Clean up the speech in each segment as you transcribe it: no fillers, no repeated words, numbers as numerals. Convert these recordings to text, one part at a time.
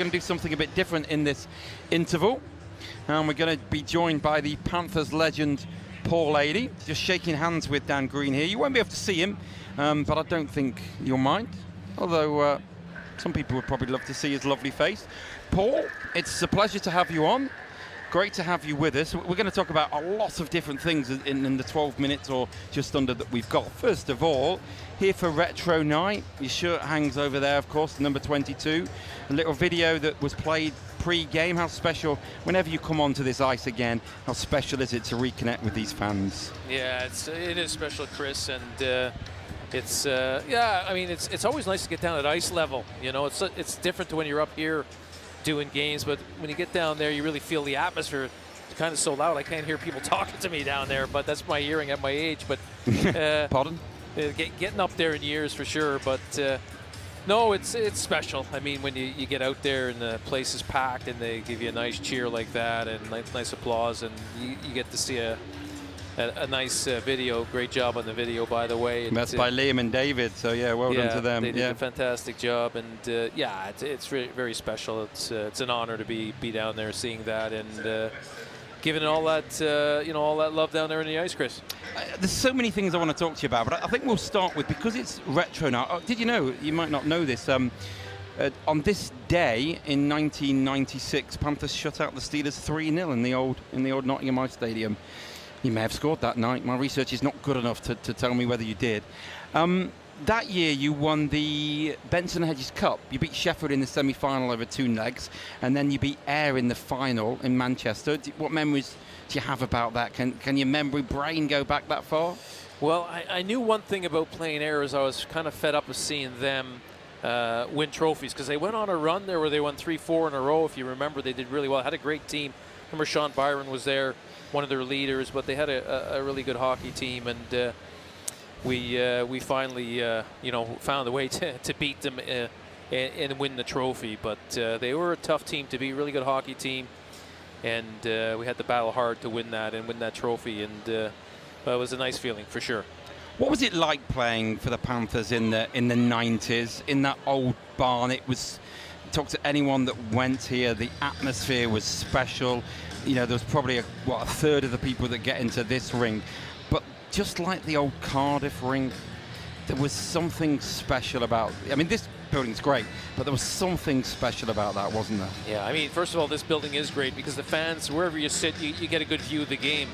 going to do something a bit different in this interval. And we're going to be joined by the Panthers legend, Paul Adey. Just shaking hands with Dan Green here. You won't be able to see him, but I don't think you'll mind. Although some people would probably love to see his lovely face. Paul, it's a pleasure to have you on. Great to have you with us. We're going to talk about a lot of different things in the 12 minutes or just under that we've got. First of all, here for Retro Night. Your shirt hangs over there, of course, number 22. A little video that was played pre-game. How special, whenever you come onto this ice again, how special is it to reconnect with these fans? Yeah, it is special, Chris, and it's yeah. I mean, it's always nice to get down at ice level. You know, it's different to when you're up here doing games, but when you get down there, you really feel the atmosphere. It's kind of so loud, I can't hear people talking to me down there, but that's my hearing at my age. But Pardon? Getting up there in years for sure, but no, it's special. I mean, when you get out there and the place is packed and they give you a nice cheer like that and nice applause, and you get to see a nice video. Great job on the video, by the way. That's by Liam and David, so yeah, well done to them. They did a fantastic job, and yeah, it's very special. It's an honor to be down there seeing that and giving all that all that love down there in the ice, Chris. There's so many things I want to talk to you about, but I think we'll start with, because it's retro now. Oh, did you know? You might not know this. On this day in 1996, Panthers shut out the Steelers 3-0 in the old Nottingham Stadium. You may have scored that night. My research is not good enough to tell me whether you did. That year, you won the Benson Hedges Cup. You beat Sheffield in the semi-final over 2 legs, and then you beat Ayr in the final in Manchester. What memories do you have about that? Can your memory brain go back that far? Well, I knew one thing about playing Ayr is I was kind of fed up with seeing them win trophies, because they went on a run there where they won 3-4 in a row. If you remember, they did really well. Had a great team. Remember, Sean Byron was there, one of their leaders, but they had a really good hockey team, and we finally found a way to beat them and win the trophy. But they were a tough team to beat, really good hockey team, and we had to battle hard to win that trophy, and it was a nice feeling for sure. What was it like playing for the Panthers in the 90s in that old barn? It was. Talk to anyone that went here. The atmosphere was special. You know, there was probably a third of the people that get into this rink. But just like the old Cardiff rink, there was something special about. I mean, this building's great, but there was something special about that, wasn't there? Yeah, I mean, first of all, this building is great because the fans, wherever you sit, you get a good view of the game.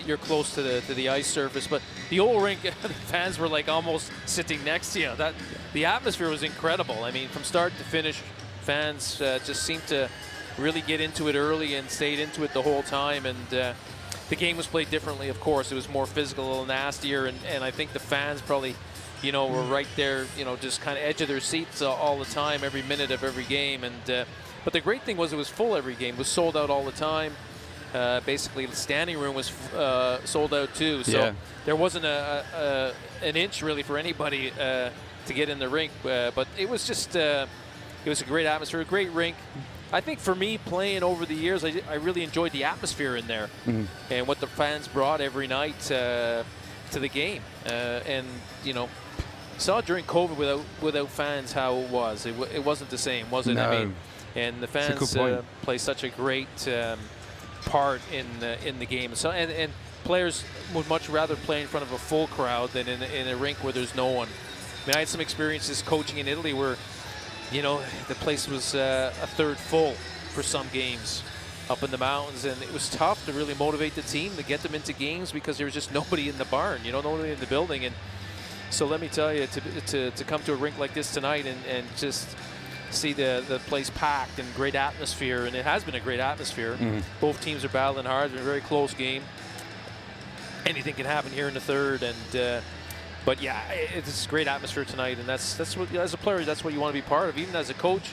You're close to the ice surface, but the old rink, the fans were like almost sitting next to you. The atmosphere was incredible. I mean, from start to finish, fans just seemed to really get into it early and stayed into it the whole time. And the game was played differently, of course. It was more physical and nastier, and I think the fans probably, were right there, just kind of edge of their seats all the time, every minute of every game. And but the great thing was it was full every game. It was sold out all the time. Basically, the standing room was sold out too, so there wasn't an inch really for anybody to get in the rink. But it was just it was a great atmosphere, a great rink. I think for me, playing over the years, I really enjoyed the atmosphere in there and what the fans brought every night to the game. And saw during COVID without fans how it was. It wasn't the same, was it? No. I mean, and the fans play such a great part in the game. So and players would much rather play in front of a full crowd than in a rink where there's no one. I mean, I had some experiences coaching in Italy where the place was a third full for some games up in the mountains, and it was tough to really motivate the team to get them into games because there was just nobody in the barn, nobody in the building. And so let me tell you, to come to a rink like this tonight and just see the place packed and great atmosphere, and it has been a great atmosphere. Both teams are battling hard. It's been a very close game. Anything can happen here in the third, and but yeah, it's a great atmosphere tonight, and that's what, as a player, that's what you want to be part of. Even as a coach,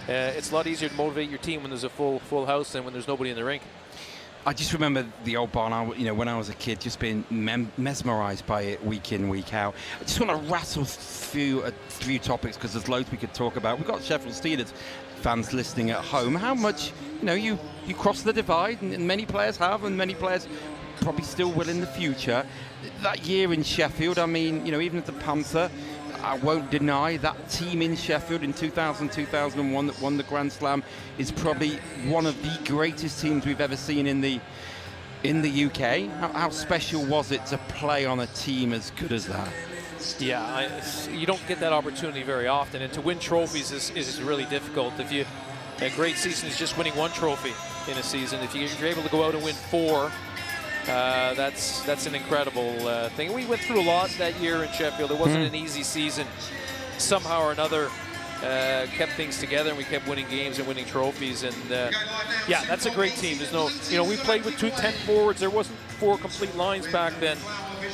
it's a lot easier to motivate your team when there's a full house than when there's nobody in the rink. I just remember the old barn, when I was a kid, just being mesmerised by it week in, week out. I just want to rattle through a few topics because there's loads we could talk about. We've got Sheffield Steelers fans listening at home. How much, you cross the divide, and many players have, and many players probably still will in the future. That year in Sheffield, I mean, even as a Panther, I won't deny that team in Sheffield in 2000-2001 that won the Grand Slam is probably one of the greatest teams we've ever seen in the UK. How special was it to play on a team as good as that? Yeah, you don't get that opportunity very often, and to win trophies is really difficult. A great season is just winning one trophy in a season. If you're able to go out and win 4, that's an incredible thing. We went through a lot that year in Sheffield. It wasn't an easy season. Somehow or another, kept things together, and we kept winning games and winning trophies. And yeah, that's a great team. There's no, we played with 2 10 forwards. There wasn't 4 complete lines back then.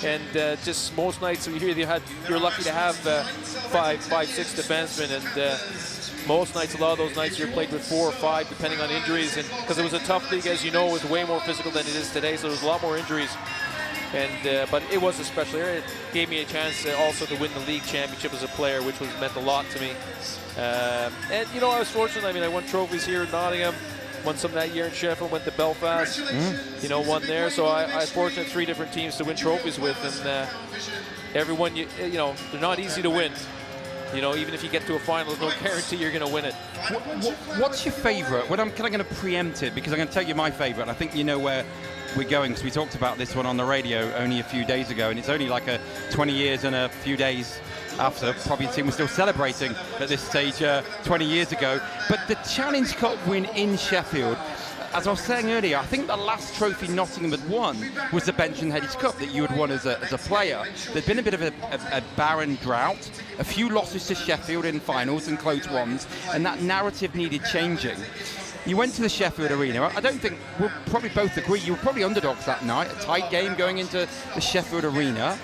And just most nights you're lucky to have 5, 6 defensemen, and most nights, a lot of those nights, you're played with 4 or 5, depending on injuries. And because it was a tough league, as you know, it was way more physical than it is today, so there was a lot more injuries. And but it was a special area. It gave me a chance also to win the league championship as a player, which meant a lot to me. And I was fortunate. I mean, I won trophies here in Nottingham. Won some that year in Sheffield, went to Belfast, won there. So I was fortunate 3 different teams to win trophies with, and everyone, they're not easy to win. Even if you get to a final, there's no guarantee you're going to win it. What's your favourite? I'm kind of going to preempt it, because I'm going to tell you my favourite. I think you know where we're going, because we talked about this one on the radio only a few days ago, and it's only like 20 years and a few days after. Probably the team was still celebrating at this stage 20 years ago. But the Challenge Cup win in Sheffield, as I was saying earlier, I think the last trophy Nottingham had won was the Bench and Headies Cup that you had won as a player. There'd been a bit of a barren drought, a few losses to Sheffield in finals and close ones, and that narrative needed changing. You went to the Sheffield Arena. I don't think, we'll probably both agree, you were probably underdogs that night, a tight game going into the Sheffield Arena.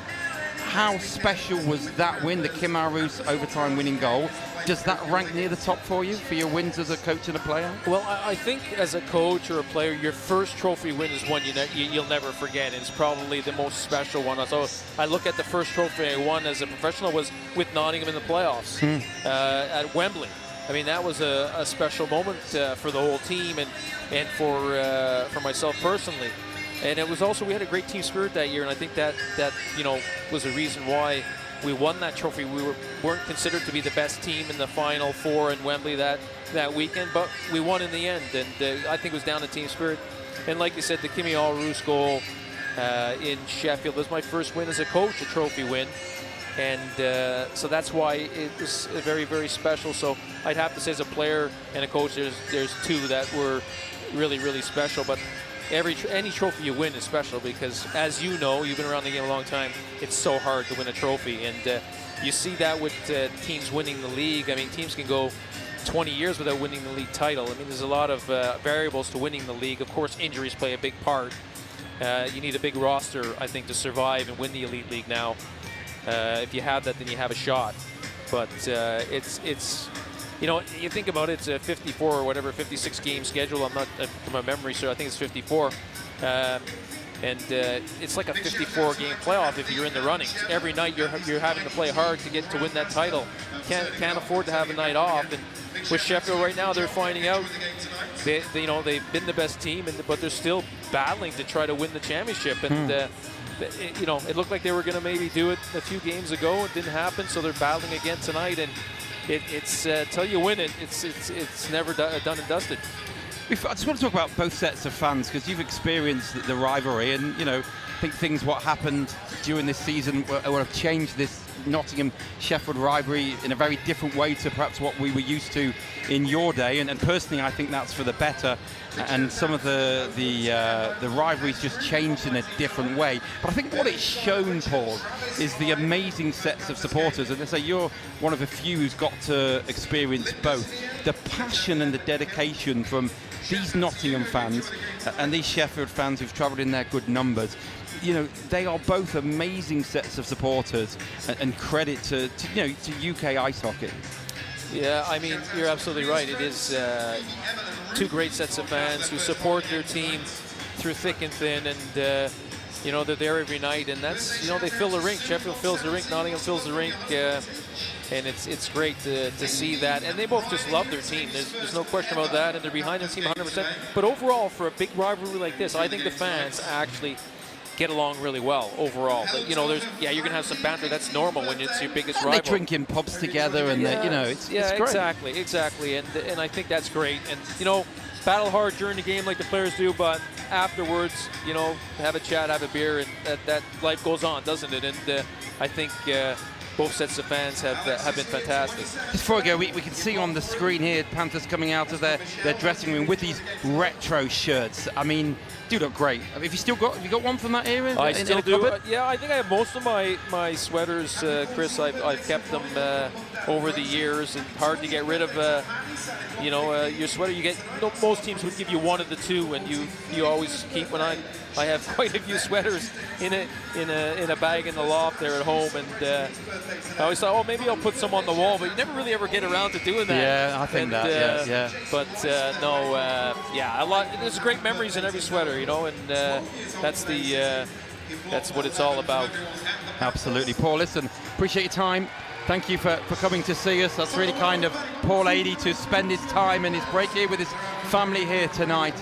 How special was that win, the Kim Arus overtime winning goal? Does that rank near the top for you, for your wins as a coach and a player? Well, I think as a coach or a player, your first trophy win is one you'll never forget. And it's probably the most special one. So I look at the first trophy I won as a professional was with Nottingham in the playoffs at Wembley. I mean, that was a special moment for the whole team and for myself personally. And it was also, we had a great team spirit that year, and I think that was a reason why we won that trophy. We weren't considered to be the best team in the Final 4 in Wembley that weekend, but we won in the end, and I think it was down to team spirit. And like you said, the Kimi All-Roos goal in Sheffield was my first win as a coach, a trophy win. And so that's why it was very, very special. So I'd have to say, as a player and a coach, there's 2 that were really, really special. But any trophy you win is special, because, as you know, you've been around the game a long time, it's so hard to win a trophy. And you see that with teams winning the league. I mean, teams can go 20 years without winning the league title. I mean, there's a lot of variables to winning the league. Of course, injuries play a big part. You need a big roster, I think, to survive and win the Elite League now. If you have that, then you have a shot. But you think about it, it's a 54 or whatever, 56 game schedule. I'm not from my memory, so I think it's 54. And it's like a 54 game playoff if you're in the running. Every night you're having to play hard to win that title. Can't afford to have a night off. And with Sheffield right now, they're finding out they've been the best team, but they're still battling to try to win the championship. And it looked like they were going to maybe do it a few games ago. It didn't happen, so they're battling again tonight. And it's till you win it, it's never done and dusted. I just want to talk about both sets of fans, because you've experienced the rivalry, and I think what happened during this season will have changed this Nottingham-Sheffield rivalry in a very different way to perhaps what we were used to in your day. And personally, I think that's for the better. And some of the rivalries just changed in a different way. But I think what it's shown, Paul, is the amazing sets of supporters. And I say you're one of the few who's got to experience both. The passion and the dedication from these Nottingham fans and these Sheffield fans who've travelled in their good numbers. They are both amazing sets of supporters, and credit to UK ice hockey. Yeah, I mean, you're absolutely right. It is 2 great sets of fans who support their team through thick and thin, and they're there every night, and that's, they fill the rink. Sheffield fills the rink, Nottingham fills the rink, and it's great to see that. And they both just love their team. There's no question about that, and they're behind their team 100%. But overall, for a big rivalry like this, I think the fans actually get along really well overall. But, you know, you're going to have some banter. That's normal when it's your biggest rival. They drink in pubs together, and you know, it's great. Exactly. And I think that's great. And, you know, battle hard during the game like the players do, but afterwards, you know, have a chat, have a beer, and that life goes on, doesn't it? And I think both sets of fans have been fantastic. Just before I go, we can see on the screen here Panthers coming out of their dressing room with these retro shirts. I mean, do look great. Have you got one from that era? I still do. Yeah, I think I have most of my sweaters, Chris. I've kept them over the years, and hard to get rid of. You know, your sweater. Most teams would give you one of the two, and you always keep one. I have quite a few sweaters in a bag in the loft there at home, and I always thought, oh, maybe I'll put some on the wall, but you never really ever get around to doing that. Yeah, I think yeah. But no, yeah, a lot. There's great memories in every sweater, you know, and that's what it's all about. Absolutely, Paul. Listen, appreciate your time. Thank you for coming to see us. That's really kind of Paul Adey to spend his time and his break here with his family here tonight.